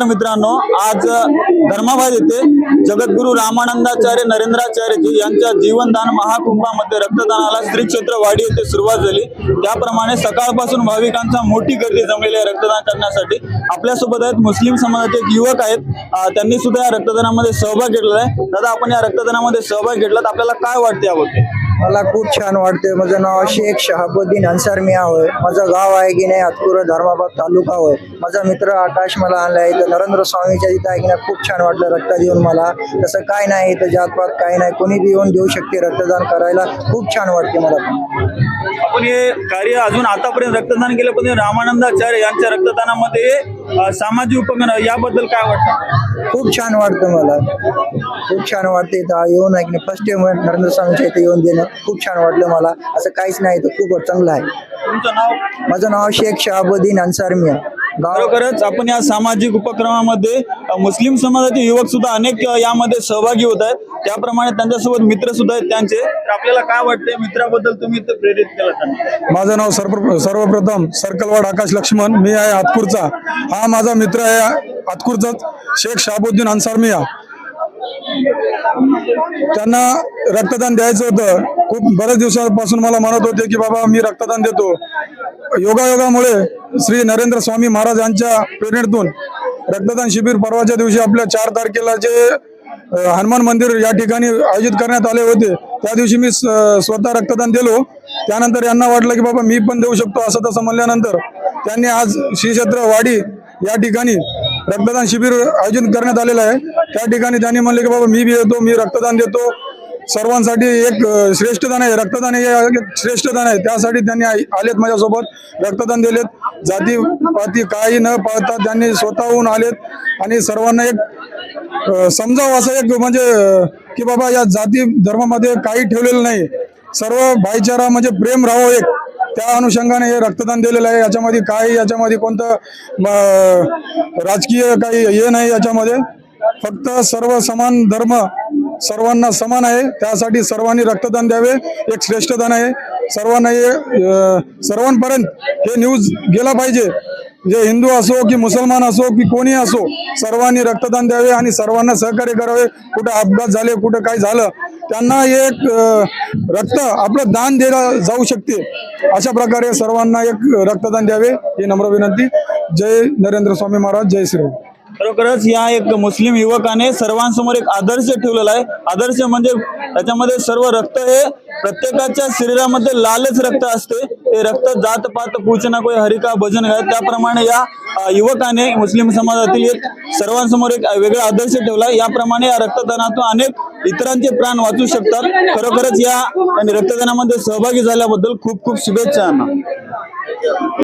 मित्रांनो, आज धर्माबाद येथे जगद्गुरु रामानंदाचार्य नरेंद्राचार्यजी यांच्या जीवनदान महाकुंभामध्ये रक्तदानाला श्री क्षेत्र वाडी येथे सुरुवात झाली। त्याप्रमाणे सकाळपासून भाविकांचा मोठी गर्दी जमलेली आहे रक्तदान करण्यासाठी। आपल्यासोबत आहेत मुस्लिम समाजाचे युवक आहेत, त्यांनी सुद्धा या रक्तदानामध्ये सहभाग घेतलेला आहे। दादा, आपण या रक्तदानामध्ये सहभाग घेतलात, आपल्याला काय वाटते याबद्दल? मला खूप छान वाटते। माझं नाव शेख शहाबुद्दीन अन्सार मिया होय। माझं गाव आहे की नाही हातकुर धर्माबाद तालुका होय। माझा मित्र आकाश मला आणलाय तर नरेंद्र स्वामीच्या इथं आहे की नाही, खूप छान वाटलं रक्त देऊन मला। तसं काय नाही इथं जातपात काय नाही, कोणी बी येऊन देऊ शकते रक्तदान करायला, खूप छान वाटते मला। आपण हे कार्य अजून आतापर्यंत रक्तदान केलं, पण रामानंदाचार्य यांच्या रक्तदानामध्ये सामाजिक उपक्रम याबद्दल काय वाटतं? खूप छान वाटतं मला, खूप छान वाटते इथं येऊन आहे की नाही। फर्स्ट टाइम नरेंद्र स्वामीच्या इथे येऊन देणं खूप छान वाटलं मला। असं काहीच नाही तर खूप चांगलं आहे। तुमचं नाव? माझं नाव शेख शहाबुद्दीन अन्सार मिया। खरोखरच आपण या सामाजिक उपक्रमामध्ये मुस्लिम समाजाचे युवक सुद्धा अनेक यामध्ये सहभागी होत आहेत। त्याप्रमाणे त्यांच्यासोबत मित्र सुद्धा आहेत त्यांचे। तर आपल्याला काय वाटते मित्राबद्दल, तुम्ही इथं प्रेरित केलं त्यांना? माझं नाव सर्वप्रथम सर्कलवाड आकाश लक्ष्मण, मी आहे हातकुरचा। हा माझा मित्र आहे हातकुरचा शेख शहाबुद्दीन अन्सार मिया। त्यांना रक्तदान द्यायचं होतं, खूप बऱ्याच दिवसापासून मला म्हणत होते की बाबा मी रक्तदान देतो। योगायोगामुळे श्री नरेंद्र स्वामी महाराज यांच्या प्रेरणेतून रक्तदान शिबिर परवाच्या दिवशी आपल्या 4 तारखेला जे हनुमान मंदिर या ठिकाणी आयोजित करण्यात आले होते, त्या दिवशी मी स्वतः रक्तदान दिलो। त्यानंतर यांना वाटलं की बाबा मी पण देऊ शकतो, असं तसं म्हणल्यानंतर त्यांनी आज श्री क्षेत्र वाडी या ठिकाणी रक्तदान शिबिर आयोजित करण्यात आलेलं आहे। त्या ठिकाणी त्यांनी म्हणले की बाबा मी बी येतो, मी रक्तदान देतो। सर्वांसाठी एक श्रेष्ठदान आहे, रक्तदान हे श्रेष्ठदान आहे। त्यासाठी त्यांनी आलेत माझ्यासोबत, रक्तदान दिलेत। जाती पाती काही न पाळता त्यांनी स्वतःहून आलेत आणि सर्वांना एक समजावं असं एक म्हणजे की बाबा या जाती धर्मामध्ये काही ठेवलेलं नाही, सर्व भाईचारा म्हणजे प्रेम राहावं एक, त्या अनुषंगाने हे रक्तदान दिलेलं आहे। याच्यामध्ये कोणतं राजकीय काही हे नाही, याच्यामध्ये फक्त सर्व समान धर्म सर्वांना समान आहे, त्यासाठी सर्वांनी रक्तदान द्यावे। एक श्रेष्ठदान आहे, सर्वांना सर्वांपर्यंत हे न्यूज गेला पाहिजे। जे हिंदू असो की मुसलमान असो की कोणी असो, सर्वांनी रक्तदान द्यावे आणि सर्वांना सहकार्य करावे। कुठं अपघात झाले, कुठं काय झालं, त्यांना एक रक्त आपलं दान दिलं जाऊ शकते, अशा प्रकारे सर्वांना एक रक्तदान द्यावे ही नम्र विनंती। जय नरेंद्र स्वामी महाराज, जय श्री। खरोखरच या एक मुस्लिम युवकाने सर्वांसमोर एक आदर्श ठेवलेला आहे। आदर्श म्हणजे त्याच्यामध्ये सर्व रक्त हे प्रत्येकाच्या शरीरामध्ये लालच रक्त असते, ते रक्त जात पात पूछना कोई हरि का भजन गाय। त्याप्रमाणे या युवकाने मुस्लिम समाजातील एक सर्वांसमोर एक वेगळा आदर्श ठेवला। याप्रमाणे या रक्तदानातून अनेक इतरांचे प्राण वाचू शकतात। खरोखरच या रक्तदानामध्ये सहभागी झाल्याबद्दल खूप खूप शुभेच्छा।